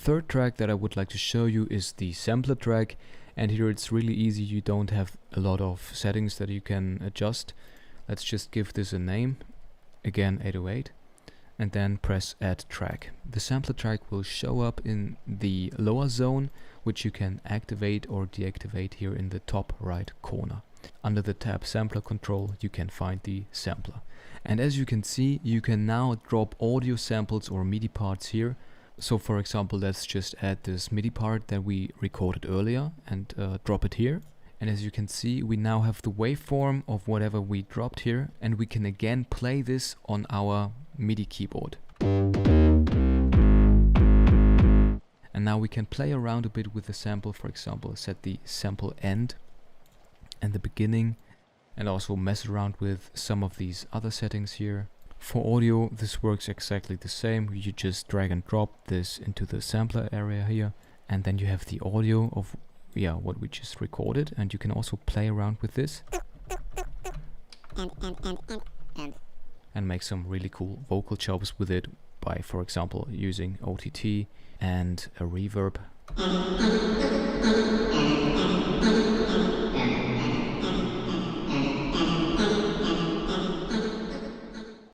third track that I would like to show you is the sampler track, and here it's really easy. You don't have a lot of settings that you can adjust. Let's just give this a name, again 808, and then press add track. The sampler track will show up in the lower zone, which you can activate or deactivate here in the top right corner. Under the tab sampler control you can find the sampler, and as you can see, you can now drop audio samples or MIDI parts here. So for example, let's just add this MIDI part that we recorded earlier and drop it here. And as you can see, we now have the waveform of whatever we dropped here, and we can again play this on our MIDI keyboard. And now we can play around a bit with the sample. For example, set the sample end and the beginning, and also mess around with some of these other settings here. For audio, this works exactly the same. You just drag and drop this into the sampler area here, and then you have the audio of what we just recorded, and you can also play around with this and make some really cool vocal chops with it by, for example, using OTT and a reverb.